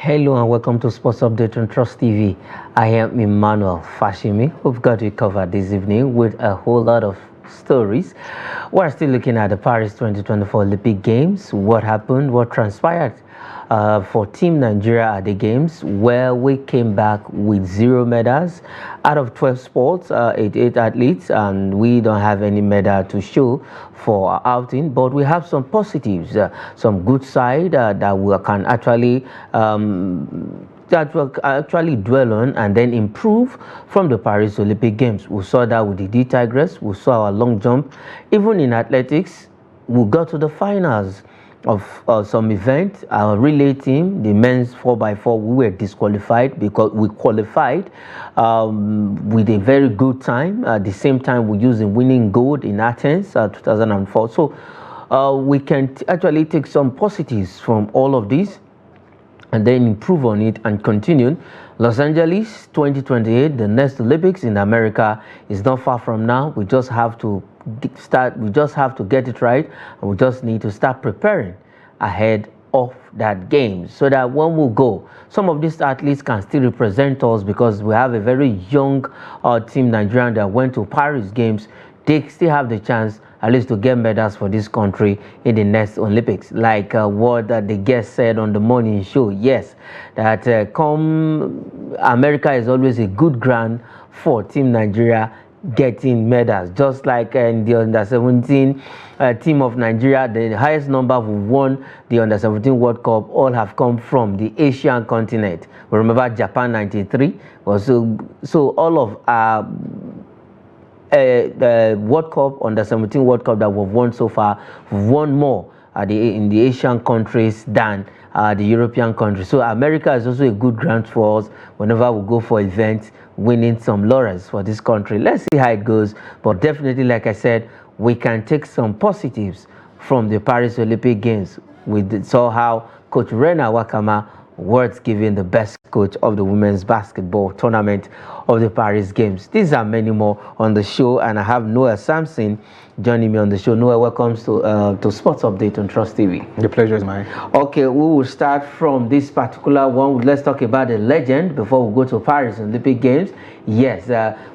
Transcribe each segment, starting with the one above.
Hello and welcome to Sports Update on Trust TV. I am Emmanuel Fashimi. We've got you covered this evening with a whole lot of stories. We're still looking at the Paris 2024 Olympic Games. What happened? What transpired for Team Nigeria at the Games, where we came back with 0 medals out of 12 sports, 88 athletes, and we don't have any medal to show for our outing. But we have some positives, some good side that we can actually dwell on and then improve from the Paris Olympic Games. We saw that with the D Tigress, we saw our long jump. Even in athletics, we got to the finals of some event. Our relay team, the men's 4x4, we were disqualified because we qualified with a very good time. At the same time, we used the winning gold in Athens 2004. So we can actually take some positives from all of this and then improve on it and continue. Los Angeles 2028, the next Olympics in America, is not far from now. We just have to get it right, and we just need to start preparing ahead of that game so that when we go, some of these athletes can still represent us, because we have a very young team, Nigerian, that went to Paris Games. They still have the chance at least to get medals for this country in the next Olympics. Like what the guest said on the morning show, yes, that America is always a good ground for Team Nigeria getting medals. Just like in the under-17 team of Nigeria, the highest number who won the under-17 World Cup all have come from the Asian continent. We remember Japan 93. So all of our the World Cup, under-17 World Cup that we've won so far, we've won more in the Asian countries than the European countries. So America is also a good ground for us whenever we go for events, winning some laurels for this country. Let's see how it goes. But definitely, like I said, we can take some positives from the Paris Olympic Games. We saw how Coach Rena Wakama was given the best coach of the women's basketball tournament of the Paris Games. These are many more on the show, and I have Noah Sampson joining me on the show. Noah, welcome to Sports Update on Trust TV. The pleasure is mine. Okay, we will start from this particular one. Let's talk about the legend before we go to Paris Olympic Games. Yes,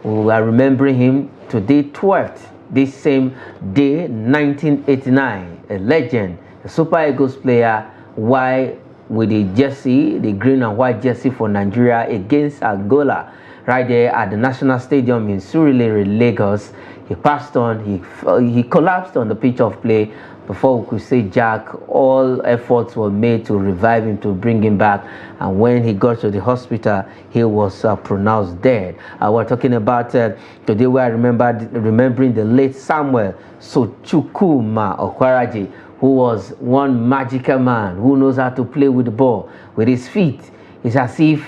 we are remembering him today, 12th, this same day, 1989. A legend, a Super Eagles player. Why? With the jersey, the green and white jersey for Nigeria against Angola, right there at the National Stadium in Surulere, Lagos. He passed on, he collapsed on the pitch of play. Before we could say jack, all efforts were made to revive him, to bring him back. And when he got to the hospital, he was pronounced dead. We're talking about today, we are remembering the late Samuel Sochukuma Okwaraji, who was one magical man who knows how to play with the ball with his feet. It's as if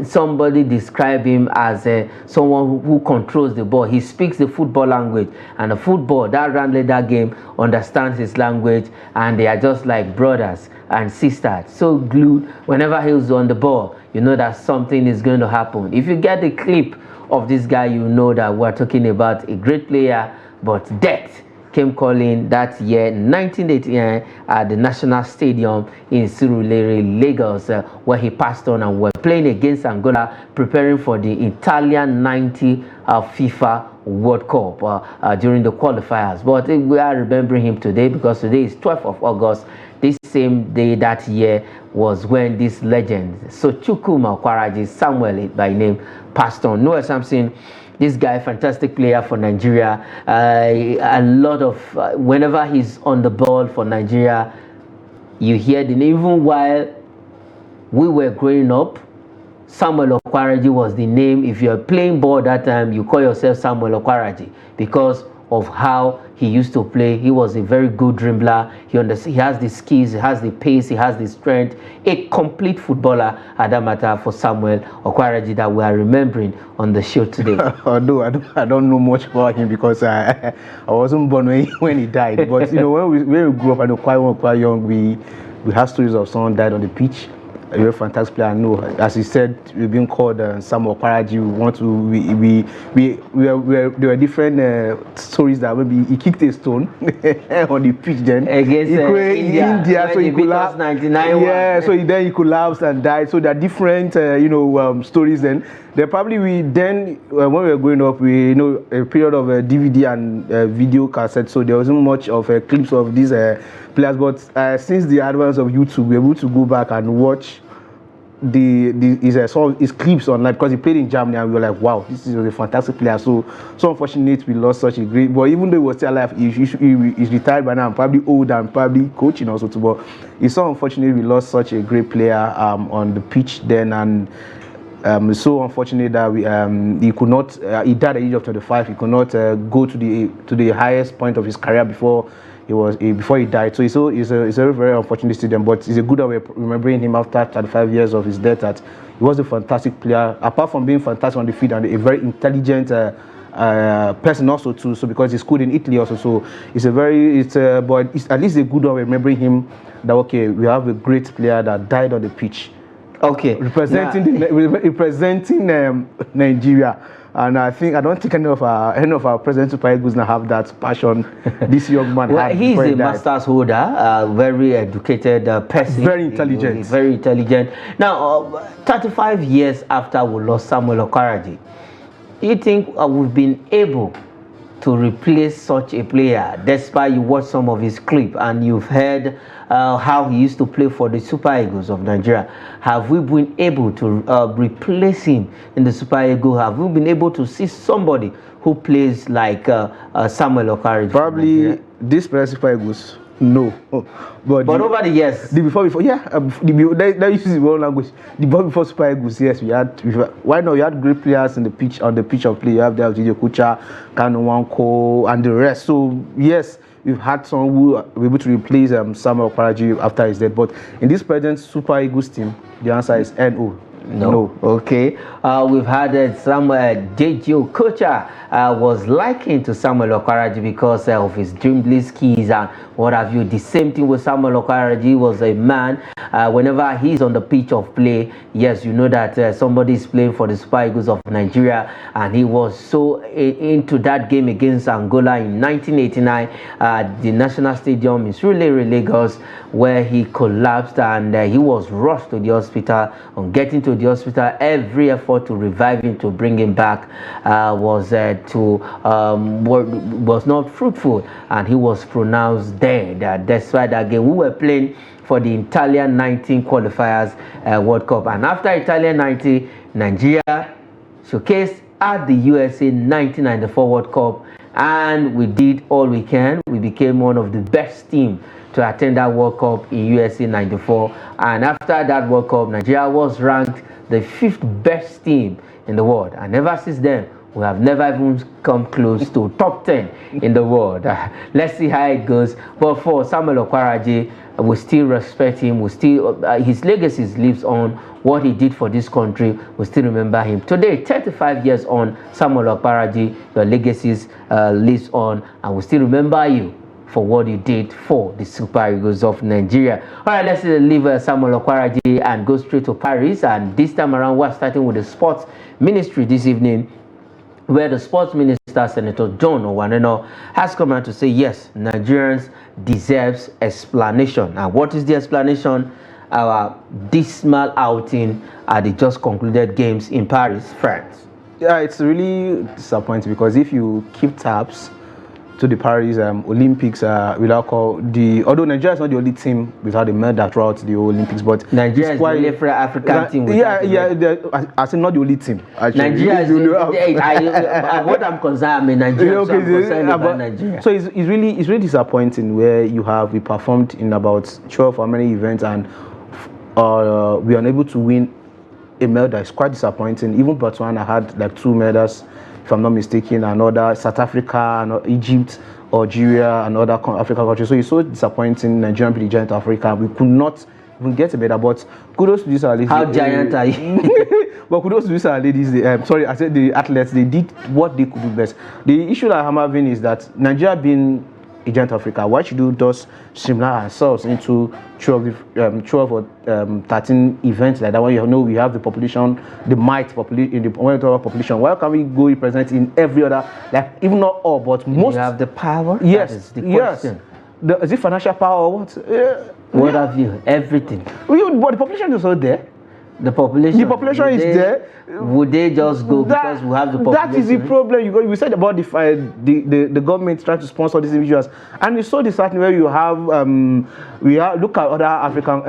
somebody described him as someone who controls the ball. He speaks the football language, and the football, that Randleder game, understands his language, and they are just like brothers and sisters, so glued. Whenever he's on the ball, you know that something is going to happen. If you get the clip of this guy, you know that we're talking about a great player, but death came calling that year, 1989, at the National Stadium in Surulere, Lagos, where he passed on, and were playing against Angola, preparing for the Italian 90 FIFA World Cup during the qualifiers. But we are remembering him today because today is 12th of August. This same day that year was when this legend, Sochukuma Okwaraji, Samuel by name, passed on. Noah Sampson, this guy, fantastic player for Nigeria. A lot of, whenever he's on the ball for Nigeria, you hear the name. Even while we were growing up, Samuel Okwaraji was the name. If you're playing ball that time, you call yourself Samuel Okwaraji because of how he used to play. He was a very good dribbler. He has the skills, he has the pace, he has the strength. A complete footballer, at that matter, for Samuel Okwaraji that we are remembering on the show today. Although I don't know much about him because I wasn't born when he died. But you know, when we grew up, I know quite young, we had stories of someone died on the pitch. a very fantastic player. I know, as he said, we've been called Samuel Okparaji. There were different stories that maybe he kicked a stone on the pitch then against India, so he collapsed. 99. Yeah, so then he collapsed and died. So there are different stories. Then probably when we were growing up, we a period of DVD and video cassette. So there wasn't much of clips of these players. But since the advance of YouTube, we're able to go back and watch his clips online, because he played in Germany, and we were like, wow, this is a fantastic player. So unfortunate we lost such a great. But even though he was still alive, he's retired by now, and probably old and probably coaching also too. But it's so unfortunate we lost such a great player on the pitch then, and it's so unfortunate that he could not. He died at the age of 25. He could not go to the highest point of his career before he died. So it's a very, very unfortunate incident, but it's a good way of remembering him after 35 years of his death, that he was a fantastic player, apart from being fantastic on the field, and a very intelligent person also too. So because he schooled in Italy also, so but it's at least a good way of remembering him, that okay, we have a great player that died on the pitch. Okay, representing Nigeria. And I don't think any of our present Super Eagles now have that passion this young man had. He's a master's holder, very educated person. Very intelligent. He's very intelligent. Now, 35 years after we lost Samuel Okparaji, do you think we've been able to replace such a player, despite you watch some of his clip and you've heard how he used to play for the Super Eagles of Nigeria? Have we been able to replace him in the Super Eagles? Have we been able to see somebody who plays like Samuel Okparaji? Probably this Super Eagles, no. But over the years, that uses the wrong language. The before Super Eagles, yes, we had. Why not? You had great players on the pitch of play. You have the Video Kucha, Kanu Wanko, and the rest. So yes, we've had someone who were able to replace Samuel Okparaji after his death. But in this present Super Eagles team, the answer is no. No. Okay. We've had some J.J. Okocha was likened to Samuel Okparaji because of his dribbling skills and what have you. The same thing with Samuel Okparaji. Was a man, whenever he's on the pitch of play, yes, you know that somebody is playing for the Super Eagles of Nigeria, and he was so into that game against Angola in 1989 at the National Stadium in Surulere, Lagos, where he collapsed and he was rushed to the hospital. On getting to the hospital, every effort to revive him, to bring him back, was not fruitful, and he was pronounced dead. That's why that game we were playing for the Italian 19 qualifiers World Cup, and after Italian 90, Nigeria showcased at the USA 1994 World Cup, and we did all we can. We became one of the best teams to attend that World Cup in USA 94, and after that World Cup, Nigeria was ranked the 5th best team in the world, and ever since then we have never even come close to top 10 in the world. Let's see how it goes. But for Samuel Okparaji, we still respect him. We still his legacy lives on. What he did for this country, we still remember him. Today, 35 years on, Samuel Okparaji, your legacies lives on, and we still remember you for what you did for the Super Eagles of Nigeria. All right, let's leave Samuel Okparaji and go straight to Paris. And this time around, we're starting with the sports ministry this evening, where the sports minister, Senator John Enoh, has come out to say, yes, Nigerians deserves explanation. And what is the explanation? Our dismal outing at the just concluded games in Paris, France. Yeah, it's really disappointing, because if you keep tabs to the Paris Olympics, although Nigeria is not the only team without a medal throughout the Olympics, but Nigeria is the only African team. I say not the only team. Actually. Nigeria is what I'm concerned. I'm a Nigerian, so I'm concerned about Nigeria. So it's really disappointing, where we performed in about 12 or many events, and we are unable to win a medal. It's quite disappointing. Even Botswana had like 2 medals, if I'm not mistaken, and other South Africa, and Egypt, Algeria, and other African countries. So it's so disappointing. Nigerian being the giant of Africa, we could not even get a medal. But kudos to these ladies. How giant are you? But kudos to these ladies. Sorry, I said the athletes. They did what they could do best. The issue that I'm having is that Nigeria being Agent Africa. Why should we just streamline ourselves into 12 or 13 events like that? When you know we have the population, the in the population. Why can't we go represent in every other, like even not all, but most? You have the power. Yes, that is the question. Yes. Is it financial power or what? What have you? Everything. But the population is not there. The population is there. Would they just go because we have the population? That is the problem. We said about the government trying to sponsor these individuals, and it's so disheartening where you have look at other African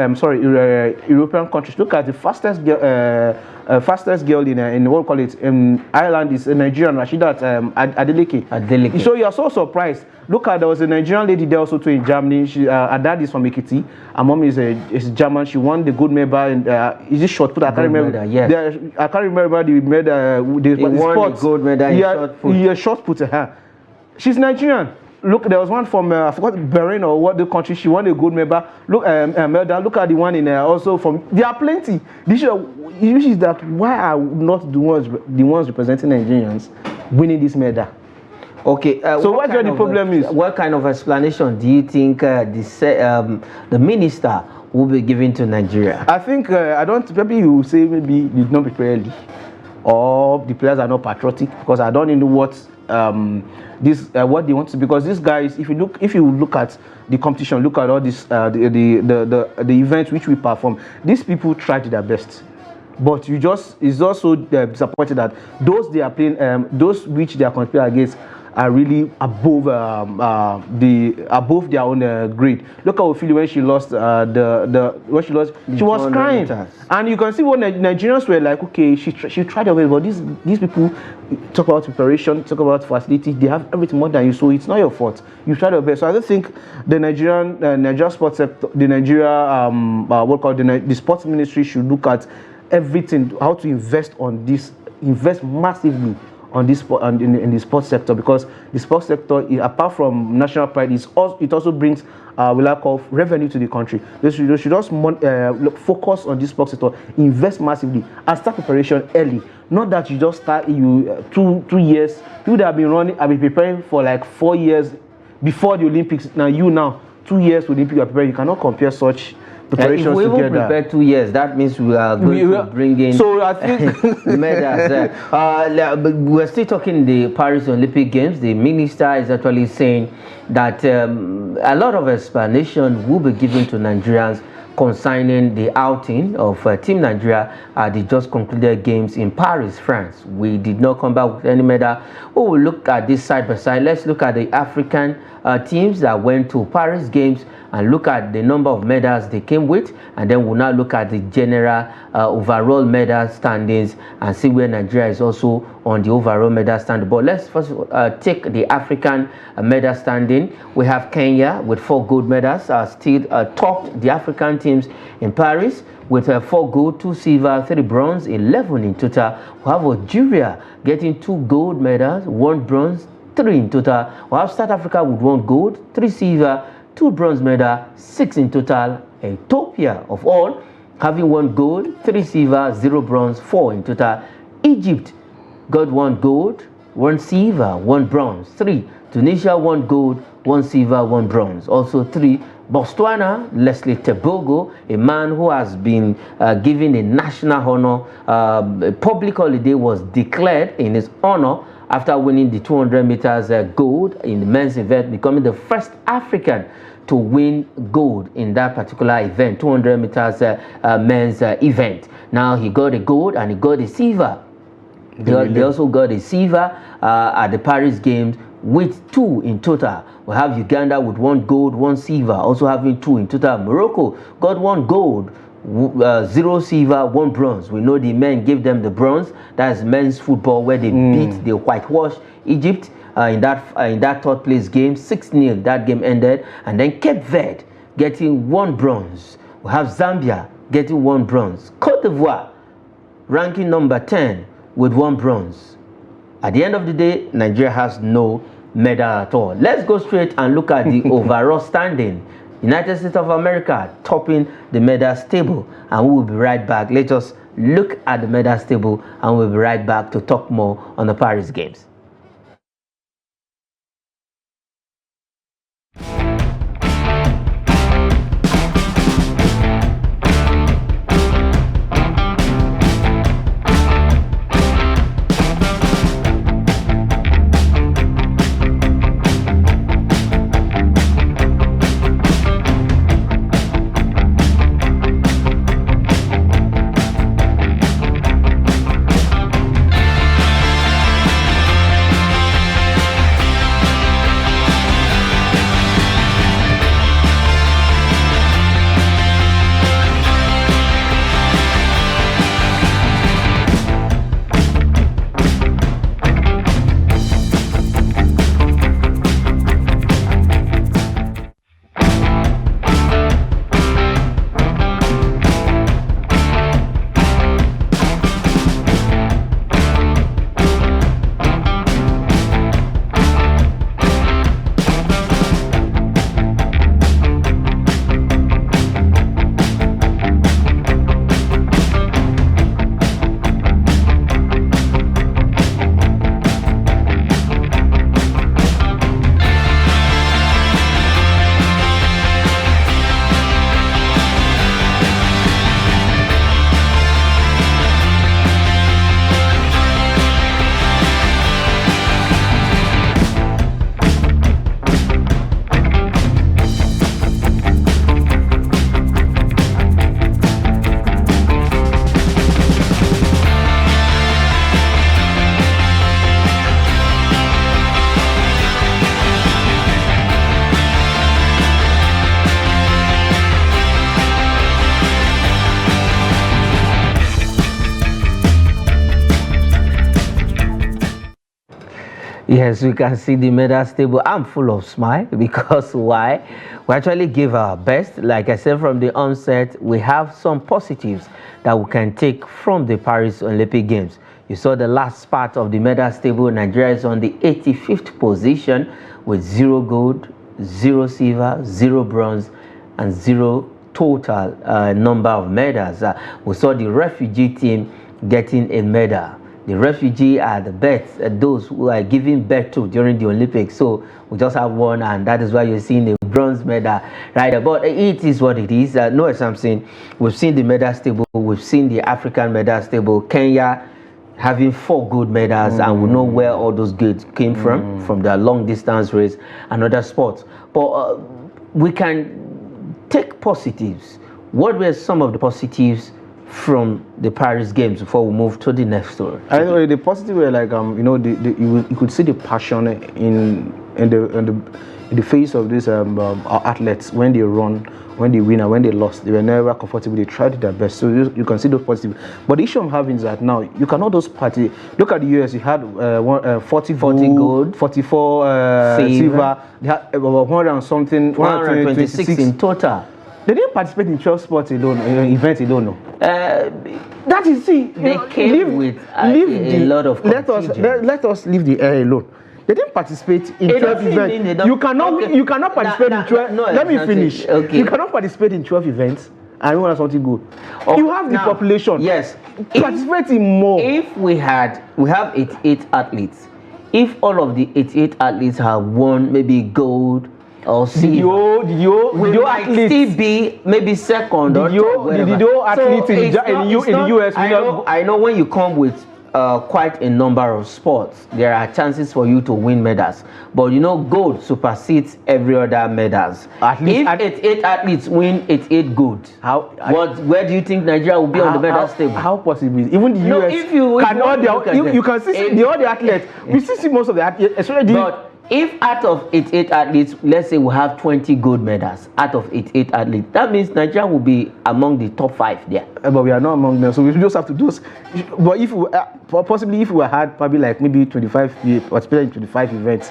European countries. Look at the fastest girl in what we call it in Ireland is a Nigerian, Rashidat Adeleke. So you are so surprised. Look at, there was a Nigerian lady there also too in Germany. Her dad is from Ekiti. Her mom is German. She won the gold medal in is it shot put? I can't remember. Yes. I can't remember the medal. He won the gold medal in shot put. Yeah, shot put. She's Nigerian. Look, there was one from I forgot Bahrain or what the country. She won a gold medal. Look, medal. Look at the one in also from. There are plenty. The issue is that why are not the ones representing Nigerians winning this medal? Okay. So what the problem is? What kind of explanation do you think the minister will be giving to Nigeria? I think I don't. Maybe you will say maybe you did not prepare early, or the players are not patriotic, because I don't know what what they want to. Because these guys, if you look at the competition, look at all this the events which we perform, these people tried their best. But it's also disappointed that those they are playing, those which they are competing against, are really above their own grade. Look at Ophelia when she lost she was crying, meters. And you can see what Nigerians were like. Okay, she tried her way, but these people talk about preparation, talk about facilities. They have everything more than you, so it's not your fault. You tried your best. So I don't think the Nigeria sports sector, the Nigeria the sports ministry should look at everything, how to invest massively on this in the sports sector, because the sports sector, apart from national pride, it also brings lack of revenue to the country. They should just focus on this sports sector, invest massively, and start preparation early. Not that you just start 2 years. You would have been preparing for like 4 years before the Olympics. Now 2 years to Olympics you are preparing. You cannot compare such preparations if we together. Even prepare 2 years, that means we are going to bring in. So I think medals. We're still talking the Paris Olympic Games. The minister is actually saying that a lot of explanation will be given to Nigerians concerning the outing of Team Nigeria at the just concluded games in Paris, France. We did not come back with any medal. We will look at this side by side. Let's look at the African teams that went to Paris Games and look at the number of medals they came with, and then we'll now look at the general overall medal standings and see where Nigeria is also on the overall medal standing. But let's first take the African medal standing. We have Kenya with 4 gold medals, still topped the African teams in Paris with 4 gold, 2 silver, 3 bronze, 11 in total. We have Algeria getting 2 gold medals, 1 bronze, 3 in total. We have South Africa with 1 gold, 3 silver, 2 bronze medal, 6 in total. Ethiopia, of all, having 1 gold, 3 silver, 0 bronze, 4 in total. Egypt got 1 gold, 1 silver, 1 bronze, 3. Tunisia 1 gold, 1 silver, 1 bronze, also 3. Botswana, Leslie Tebogo, a man who has been given a national honor, public holiday was declared in his honor after winning the 200 meters gold in the men's event, becoming the first African to win gold in that particular event, 200 meters men's event. Now he got a gold and he got a silver. They also got a silver at the Paris Games with 2 in total. We have Uganda with 1 gold, 1 silver, also having 2 in total. Morocco got 1 gold, 0 silver, 1 bronze. We know the men gave them the bronze. That's men's football, where they beat the whitewash Egypt in that 3rd place game, 6-0. That game ended, and then Cape Verde getting 1 bronze. We have Zambia getting 1 bronze. Cote d'Ivoire ranking number 10 with 1 bronze. At the end of the day, Nigeria has no medal at all. Let's go straight and look at the overall standing. United States of America topping the medals table, and we will be right back. Let us look at the medals table, and we'll be right back to talk more on the Paris Games. Yes, we can see the medal table. I'm full of smile because why? We actually give our best. Like I said from the onset, we have some positives that we can take from the Paris Olympic Games. You saw the last part of the medal table. Nigeria is on the 85th position with 0 gold, 0 silver, 0 bronze, and 0 total number of medals. We saw the refugee team getting a medal. The refugee are the best, those who are giving birth to during the Olympics. So we just have one, and that is why you're seeing the bronze medal right there. But it is what it is. No, as I'm saying, we've seen the medal table, we've seen the African medal table. Kenya having 4 gold medals, and we know where all those goods came from their long distance race and other sports. But we can take positives. What were some of the positives from the Paris Games before we move to the next story? I know the positive were like you could see the passion in the face of these our athletes when they run, when they win and when they lost. They were never comfortable. They tried their best. So you can see those positive. But the issue I'm having is that now you cannot just party. Look at the US. You had 40 gold, 44 silver. They had about 100 and something, 126 in total. They didn't participate in 12 sports alone, events alone. No. That is, see, they came with a lot of contingent. Let us leave the air alone. They didn't participate in 12 events. You cannot participate in 12. Let me finish. Okay. You cannot participate in 12 events and you want something good. Okay. You have the population. Yes. Participate in more. If we have 88 athletes, if all of the 88 athletes have won maybe gold or silver, we might still be maybe second or third. Did your athletes in the US? I know when you come with quite a number of sports, there are chances for you to win medals. But you know, gold supersedes every other medals. If 88 athletes win 88 gold, where do you think Nigeria will be on the medal table? How possible? Even the US you can see the other athletes. We still see most of the athletes, especially if out of 88 athletes, let's say we have 20 gold medals out of 88 athletes, that means Nigeria will be among the top 5 there. But we are not among them, so we just have to do. But if we possibly if we had probably like maybe 25 participated in 25 events,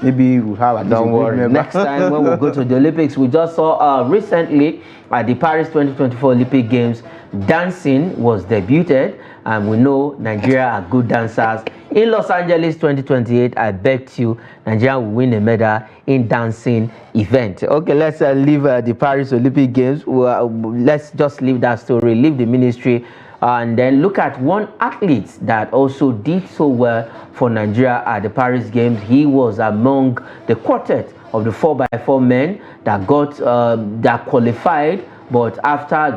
maybe we'll have. Don't worry. Next time when we go to the Olympics, we just saw recently at the Paris 2024 Olympic Games, dancing was debuted, and we know Nigeria are good dancers. In Los Angeles 2028, I bet you Nigeria will win a medal in dancing event. Okay, let's leave the Paris Olympic Games. Let's just leave that story, leave the ministry, and then look at one athlete that also did so well for Nigeria at the Paris Games. He was among the quartet of the 4x4 men that got that qualified. But after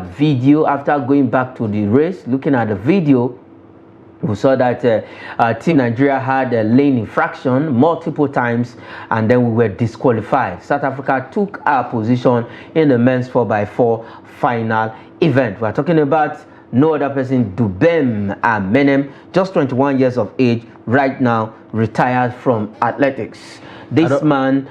going back to the race, looking at the video, we saw that Team Nigeria had a lane infraction multiple times, and then we were disqualified. South Africa took our position in the men's 4x4 final event. We're talking about no other person, Dubem Amenem, just 21 years of age, right now retired from athletics. This man,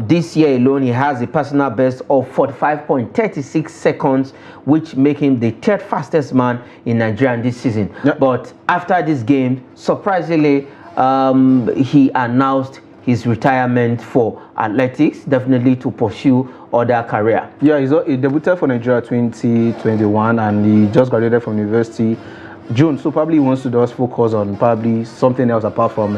this year alone, he has a personal best of 45.36 seconds, which make him the 3rd fastest man in Nigeria this season. Yep. But after this game, surprisingly, he announced his retirement for athletics, definitely to pursue other career. Yeah, he debuted for Nigeria 2021, and he just graduated from university June. So probably he wants to just focus on probably something else apart from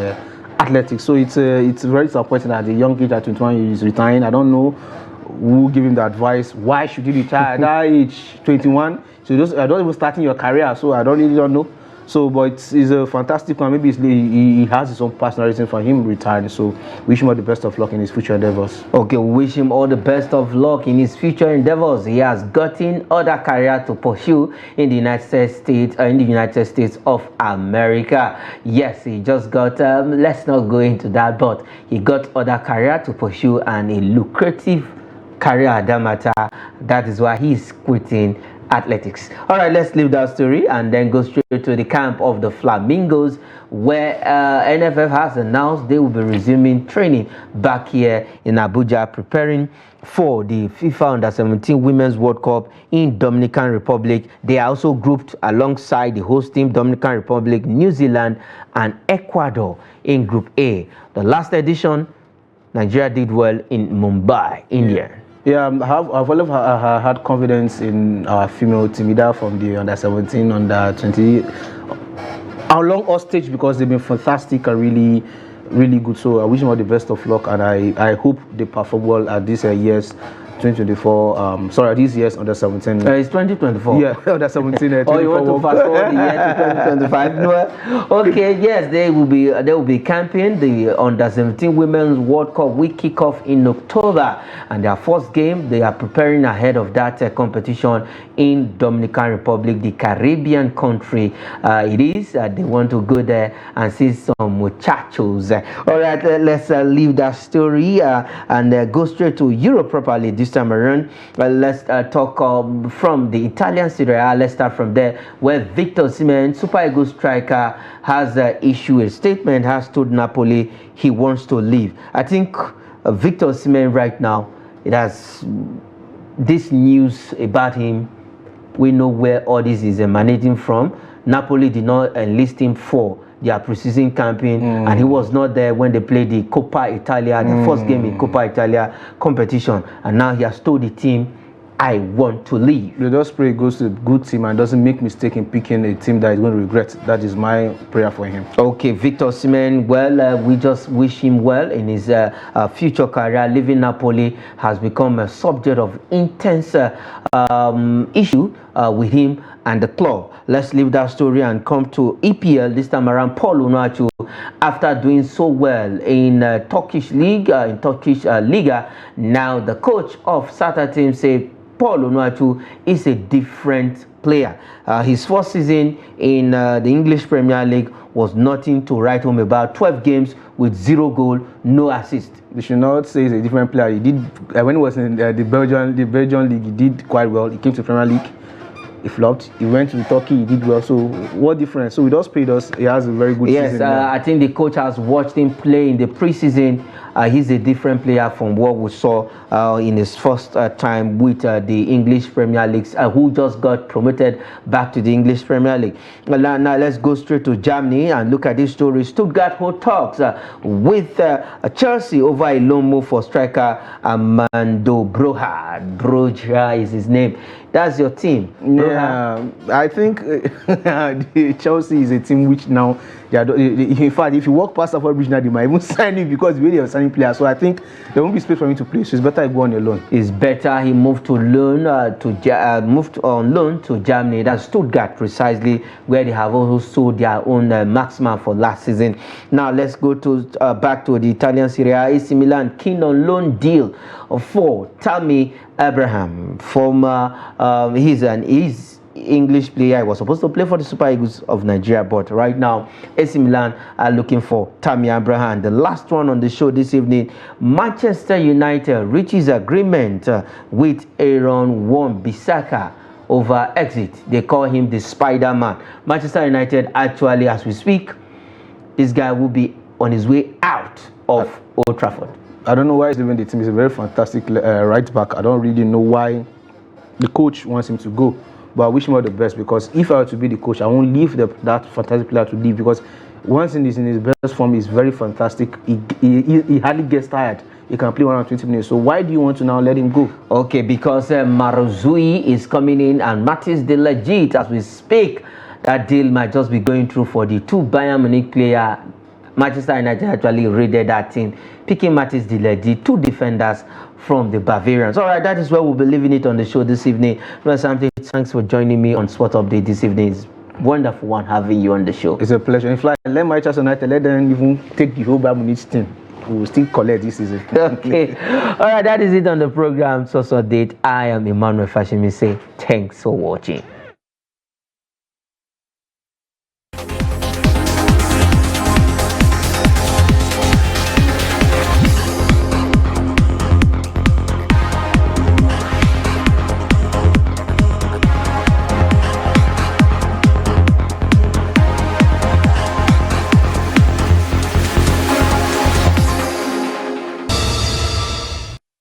athletics. So it's very disappointing at the young age at 21 he is retiring. I don't know who give him the advice. Why should he retire at that age, 21? So I don't even starting your career. So I don't know. So, but it's a fantastic one. Maybe he has his own personal reason for him retiring. So, wish him all the best of luck in his future endeavors. Okay, we wish him all the best of luck in his future endeavors. He has gotten other career to pursue in the United States of America. Yes, he just got. Let's not go into that, but he got other career to pursue and a lucrative career at that matter. That is why he is quitting athletics. All right, let's leave that story and then go straight to the camp of the Flamingos, where NFF has announced they will be resuming training back here in Abuja, preparing for the FIFA Under-17 Women's World Cup in Dominican Republic. They are also grouped alongside the host team, Dominican Republic, New Zealand, and Ecuador in Group A. The last edition, Nigeria did well in Mumbai, India. Yeah, I've always had confidence in our female team, either from the Under-17, Under-20, along all stage, because they've been fantastic and really good. So I wish them all the best of luck, and I hope they perform well at this year's 2024. Sorry, this year's Under-17. It's 2024. Yeah, Under-17. Oh, you want to fast forward the year to 2025? No. Okay, yes, they will be camping. The Under-17 Women's World Cup will kick off in October, and their first game they are preparing ahead of that competition in Dominican Republic, the Caribbean country. It is. They want to go there and see some muchachos. All right, let's leave that story and go straight to Europe properly this time around. Let's talk from the Italian Serie A. Let's start from there, where Victor Osimhen, Super Eagles striker, has issued a statement, has told Napoli he wants to leave. I think Victor Osimhen right now, it has this news about him. We know where all this is emanating from. Napoli did not enlist him for their preseason campaign, and he was not there when they played the Coppa Italia, the first game in Coppa Italia competition, and now he has told the team, I want to leave. They just pray he goes to a good team and doesn't make mistake in picking a team that is going to regret. That is my prayer for him. Okay, Victor Osimhen, well, we just wish him well in his future career. Leaving Napoli has become a subject of intense issue with him and the club. Let's leave that story and come to EPL this time around. Paul Onuachu, after doing so well in Turkish league, in Turkish Liga, now the coach of Sata team say Paul Onuachu is a different player. His first season in the English Premier League was nothing to write home about. 12 games with 0 goal, no assist. They should not say he's a different player. He did when he was in the Belgian league. He did quite well. He came to Premier League. He flopped. He went to Turkey. He did well. So what difference? So he does play. He has a very good season. Yes, I think the coach has watched him play in the preseason. He's a different player from what we saw in his first time with the English Premier League, who just got promoted back to the English Premier League. Now let's go straight to Germany and look at this story. Stuttgart hold talks with Chelsea over a loan move for striker Armando Broja. Broja is his name. That's your team. Yeah, I think Chelsea is a team which now, in fact, if you walk past Stafford Bridge now, they might even sign him because really are signing players. So I think there won't be space for him to play. So it's better he go on a loan. It's better he moved to loan moved on loan to Germany. That's Stuttgart precisely, where they have also sold their own marksman for last season. Now let's go to back to the Italian Serie A. AC Milan keen on loan deal for Tammy Abraham. He's an English player. He was supposed to play for the Super Eagles of Nigeria, but right now AC Milan are looking for Tammy Abraham. The last one on the show this evening, Manchester United reaches agreement with Aaron Wan-Bissaka over exit. They call him the Spider-Man. Manchester United actually, as we speak, this guy will be on his way out of Old Trafford. I don't know why he's leaving the team. He's a very fantastic right back. I don't really know why the coach wants him to go, but I wish him all the best, because if I were to be the coach, I won't leave that fantastic player to leave, because once in his best form, he's very fantastic. He hardly gets tired. He can play 120 minutes. So why do you want to now let him go? Okay, because Marozui is coming in and Matis De Legit, as we speak, that deal might just be going through for the 2 Bayern Munich player. Manchester United actually raided that team, picking Matis De Legit, 2 defenders from the Bavarians. All right, that is where we'll be leaving it on the show this evening. Thanks for joining me on Sport Update this evening. It's wonderful one having you on the show. It's a pleasure. In fact, let Manchester United, let them even take the whole Bayern Munich team. We will still collect this season. Okay. All right, that is it on the program. Sport Update. I am Emmanuel Fashimi. Say thanks for watching.